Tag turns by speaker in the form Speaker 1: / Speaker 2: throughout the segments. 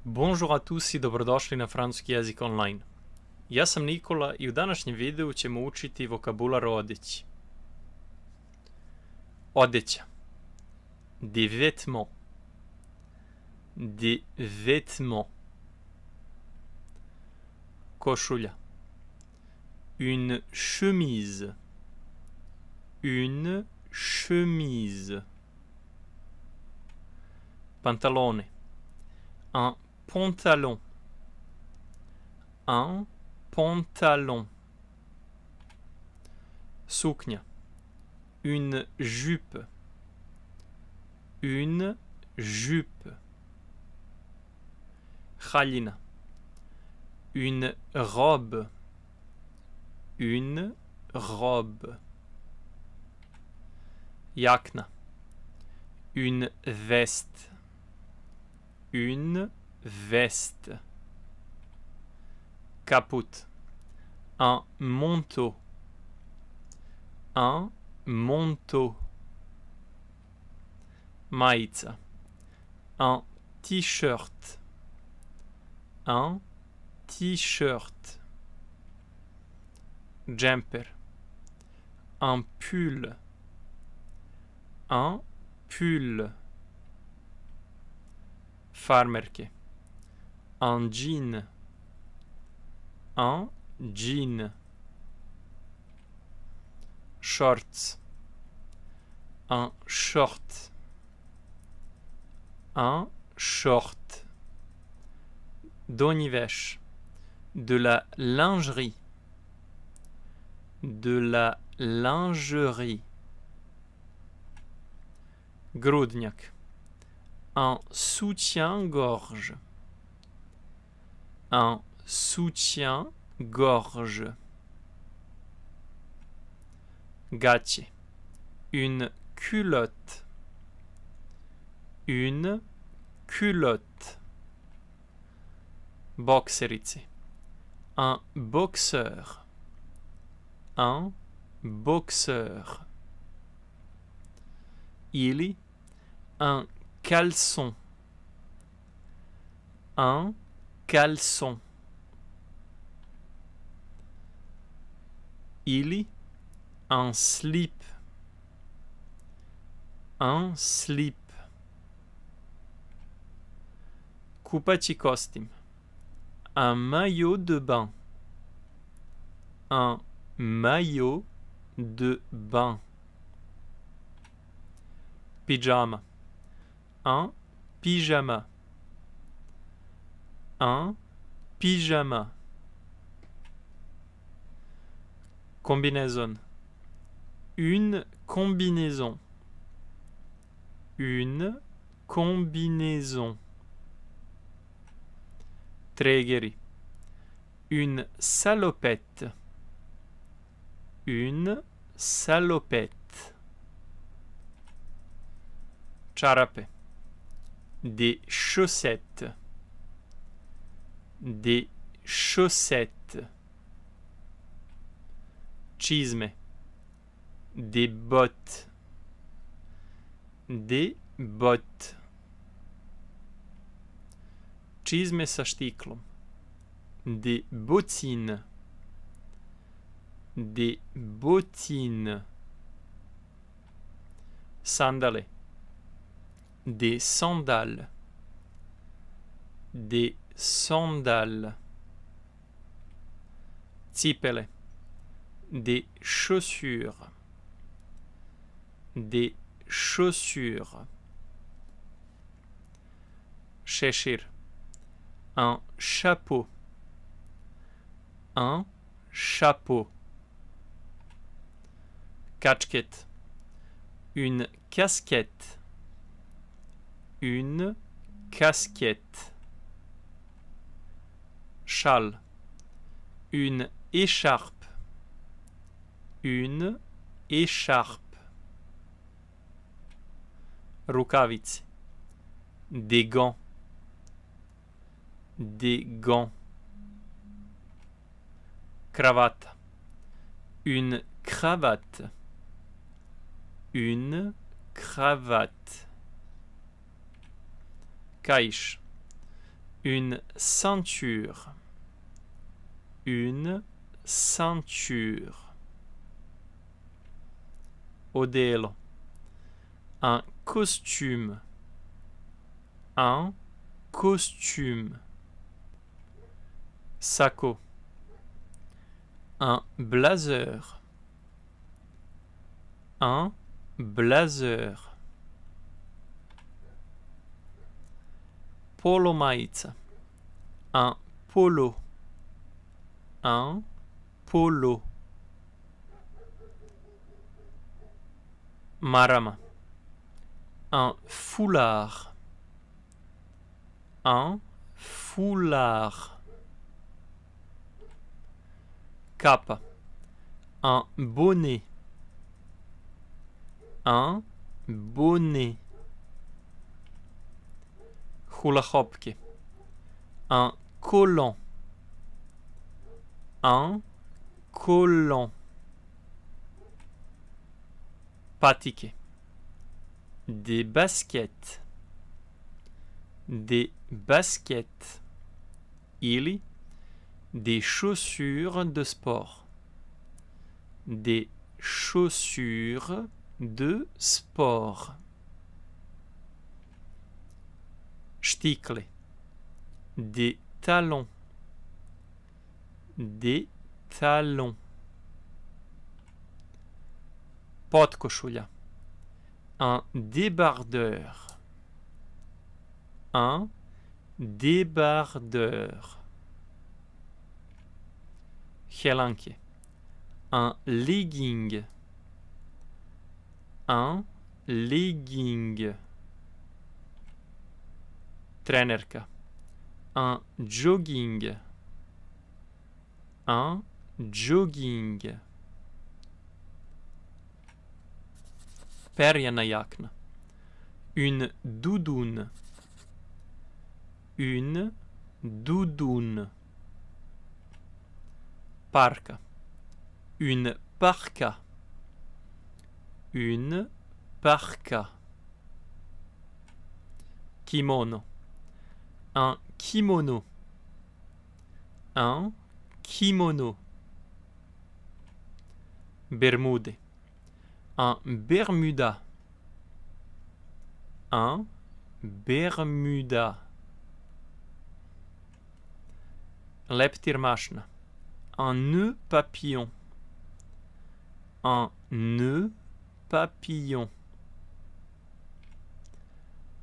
Speaker 1: Bonjour a tous i dobrodošli na francuski jezik online. Ja sam Nikola i u današnjem videu ćemo učiti vokabular o odeći. Odeća. Des vêtements. Des vêtements. Košulja. Une chemise. Une chemise. Pantalone. Un pantalon. Un pantalon. Suknja. Une jupe. Une jupe. Haljina. Une robe. Une robe. Jakna. Une veste. Une veste. Caput. Un manteau. Un manteau. Majica. Un t-shirt. Un t-shirt. Jumper. Un pull. Un pull. Farmerke. Un jean. Un jean. Shorts. Un short. Un short. Donji veš. De la lingerie. De la lingerie. Grudnjak. Un soutien-gorge. Un soutien-gorge. Gaće. Une culotte. Une culotte. Bokserice. Un boxeur. Un boxeur. Ili. Un caleçon. Un caleçon. Ili. Un slip. Un slip. Kupaći kostim. Un maillot de bain. Un maillot de bain. Pyjama. Un pyjama. Un pyjama. Combinaison. Une combinaison. Une combinaison. Tregeri. Une salopette. Une salopette. Čarape. Des chaussettes. Des chaussettes. Čizme. Des bottes. Des bottes. Čizme sa štiklom. Des bottines. Des bottines. Sandale. Des sandales. Des sandales. Cipele. Des chaussures. Des chaussures. Šešir. Un chapeau. Un chapeau. Kačket. Une casquette. Une casquette. Châle. Une écharpe. Une écharpe. Rukavice. Des gants. Des gants. Cravate. Une cravate. Une cravate. Kaiš. Une ceinture. Une ceinture. Odelo. Un costume. Un costume. Sacco. Un blazer. Un blazer. Polo majica. Un polo. Un polo. Marama. Un foulard. Un foulard. Capa. Un bonnet. Un bonnet. Hula hopke. Un collant. Un collant. Patike. Des baskets. Des baskets. Ili. Des chaussures de sport. Des chaussures de sport. Štikle. Des talons. Des talons. Potkošulja. Un débardeur. Un débardeur. Helanke. Un legging. Un legging. Trenerka. Un jogging. Un jogging. Perjana jakna. Une doudoune. Une doudoune. Parka. Une parka. Une parka. Kimono. Un kimono. Un kimono. Bermude. Un bermuda. Un bermuda. Leptirmashna. Un nœud papillon. Un nœud papillon.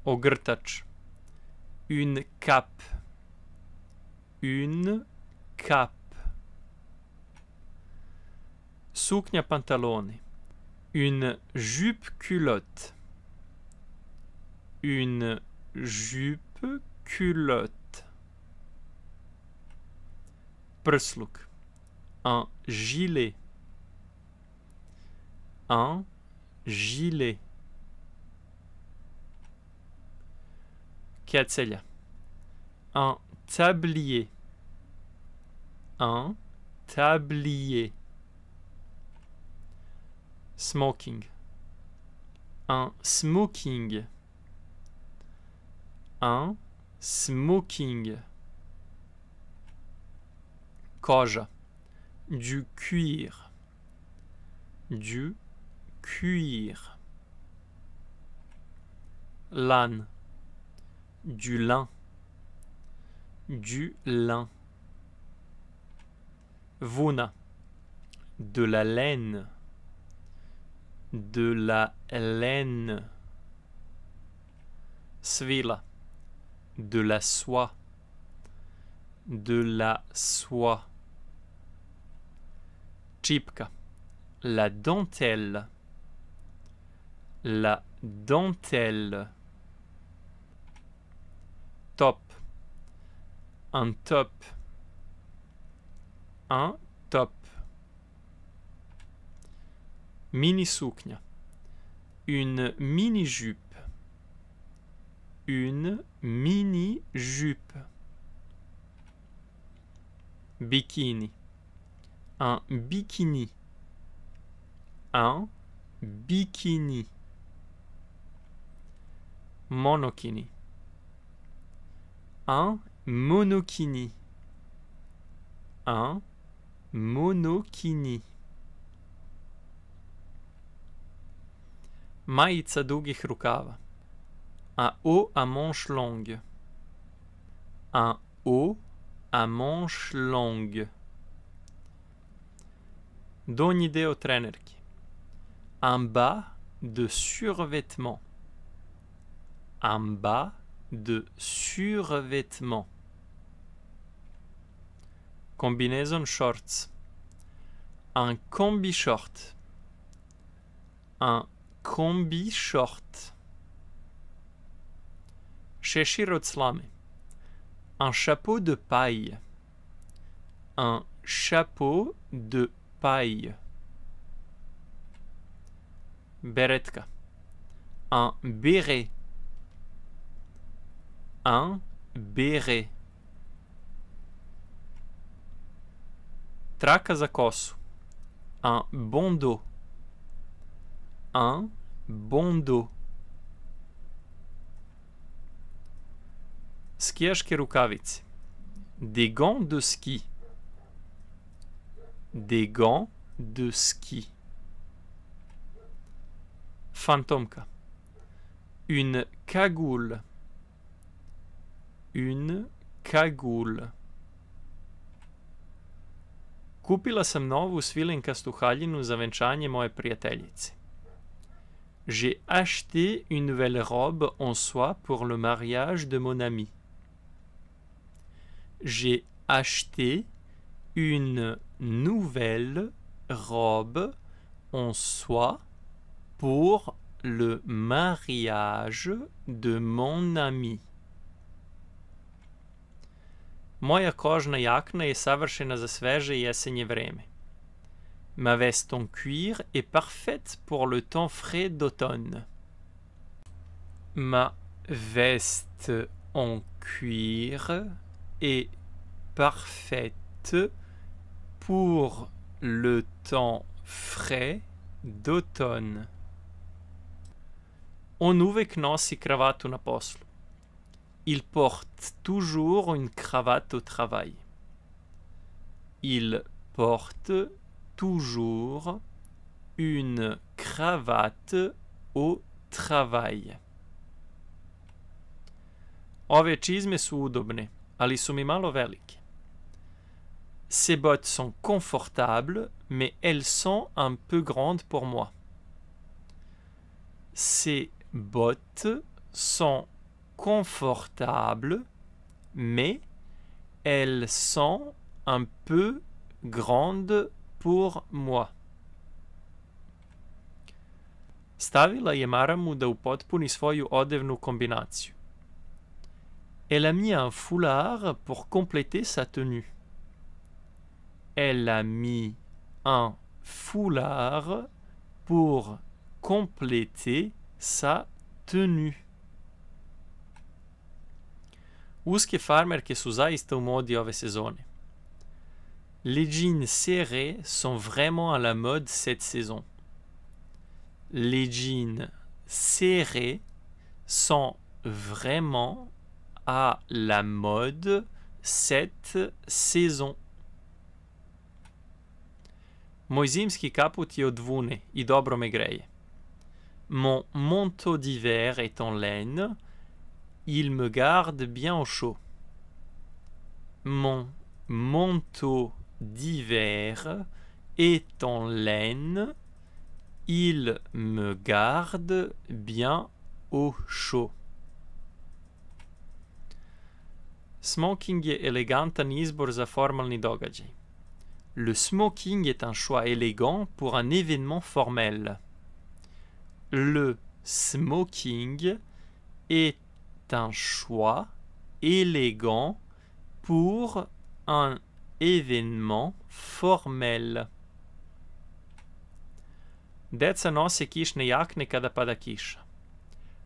Speaker 1: Ogrtač. Une cape. Une cape. Suknja pantaloni. Une jupe culotte. Une jupe culotte. Prsluk. Un gilet. Un gilet. Kecelja. Un tablier. Un tablier. Smoking. Un smoking. Un smoking. Koža. Du cuir. Du cuir. Lan. Du lin. Du lin. Vuna. De la laine. De la laine. Svila. De la soie. De la soie. Čipka. La dentelle. La dentelle. Top. Un top. Un top. Mini suknja. Une mini-jupe. Une mini-jupe. Bikini. Un bikini. Un bikini. Monokini. Un monokini. Un monokini. Majica dugih rukava. Un haut à manches longues. Un haut à manches longues. Donji deo trenerki. Un bas de survêtement. Un bas de survêtement. Combinaison shorts. Un combi short. Un combi short. Šešir od slame. Un chapeau de paille. Un chapeau de paille. Beretka. Un béret. Un béret. Traka za kosu. Un bandeau. Un bandeau. Skijaške rukavice. Des gants de ski. Des gants de ski. Fantomka. Une cagoule. Une cagoule. Kupila sam novu svilenkastu haljinu za venčanje moje prijateljice. J'ai acheté une nouvelle robe en soie pour le mariage de mon ami. J'ai acheté une nouvelle robe en soie pour le mariage de mon ami. Moja kožna jakna je savršena za sveže jesenje vreme. Ma veste en cuir est parfaite pour le temps frais d'automne. Ma veste en cuir est parfaite pour le temps frais d'automne. On uvek nosi kravatu na poslu. Il porte toujours une cravate au travail. Il porte toujours une cravate au travail. Ove čizme su udobne, ali su mi malo velike. Ces bottes sont confortables, mais elles sont un peu grandes pour moi. Ces bottes sont confortables, mais elles sont un peu grandes pour moi. Stavila je maramu da upotpuni svoju odevnu kombinaciju. Elle a mis un foulard pour compléter sa tenue. Elle a mis un foulard pour compléter sa tenue. Uske farmerke su zaista u modi ove sezone. Les jeans serrés sont vraiment à la mode cette saison. Les jeans serrés sont vraiment à la mode cette saison. Moj zimski kaput je od vune i dobro me greje. Mon manteau d'hiver est en laine. Il me garde bien au chaud. Mon manteau d'hiver est en laine. Il me garde bien au chaud. Smoking je elegantan izbor za formalni događaj. Le smoking est un choix élégant pour un événement formel. Le smoking est un choix élégant pour un événement formel. Deca nose kišne jakne kada pada kiša.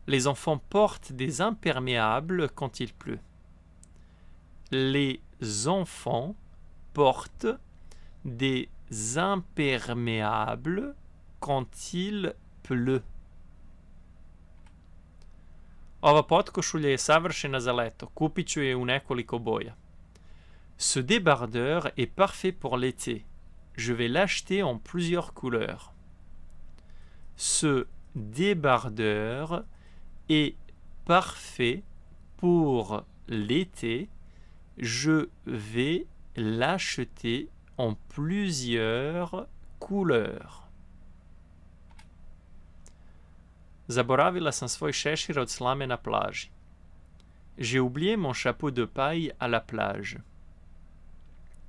Speaker 1: Les enfants portent des imperméables quand il pleut. Les enfants portent des imperméables quand il pleut. Ova potkošulja je savršena za leto. Kupit ću je u nekoliko boja. Ce débardeur est parfait pour l'été. Je vais l'acheter en plusieurs couleurs. Ce débardeur est parfait pour l'été. Je vais l'acheter en plusieurs couleurs. Zaboravila sam svoj šešir od slame na plaži. J'ai oublié mon chapeau de paille à la plage.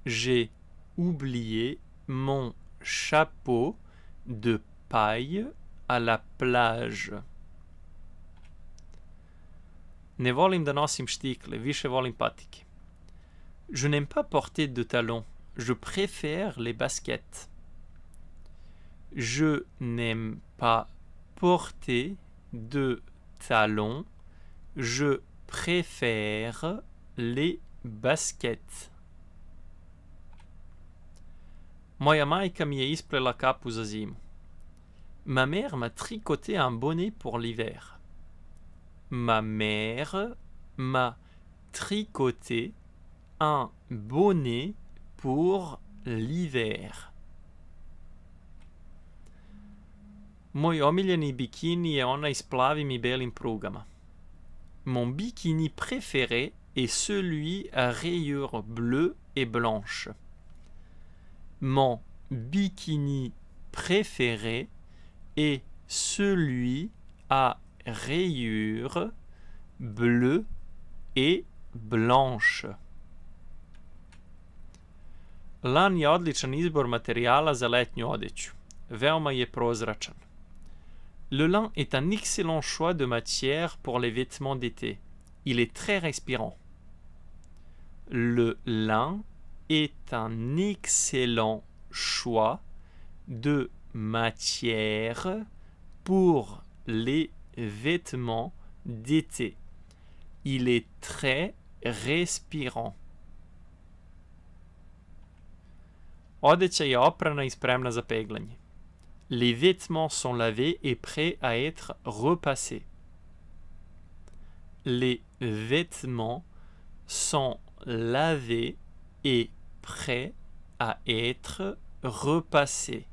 Speaker 1: J'ai oublié mon chapeau de paille à la plage. Ne volim da nosim štikle, više volim patike. Je n'aime pas porter de talons. Je préfère les baskets. Je n'aime pas porter de talons. Je préfère les baskets. Moja majka mi je isplela kapu za zimu. Ma mère m'a tricoté un bonnet pour l'hiver. Ma mère m'a tricoté un bonnet pour l'hiver. Moj omiljeni bikini je onaj s plavim i belim prugama. Mon bikini préféré est celui à rayures bleues et blanches. Mon bikini préféré est celui à rayures bleues et blanches. Lan je odličan izbor materijala za letnju odeću. Veoma je prozračan. Le lin est un excellent choix de matière pour les vêtements d'été. Il est très respirant. Le lin est un excellent choix de matière pour les vêtements d'été. Il est très respirant. Odeća je oprana i spremna za peglanje. Les vêtements sont lavés et prêts à être repassés. Les vêtements sont lavés et prêts à être repassés.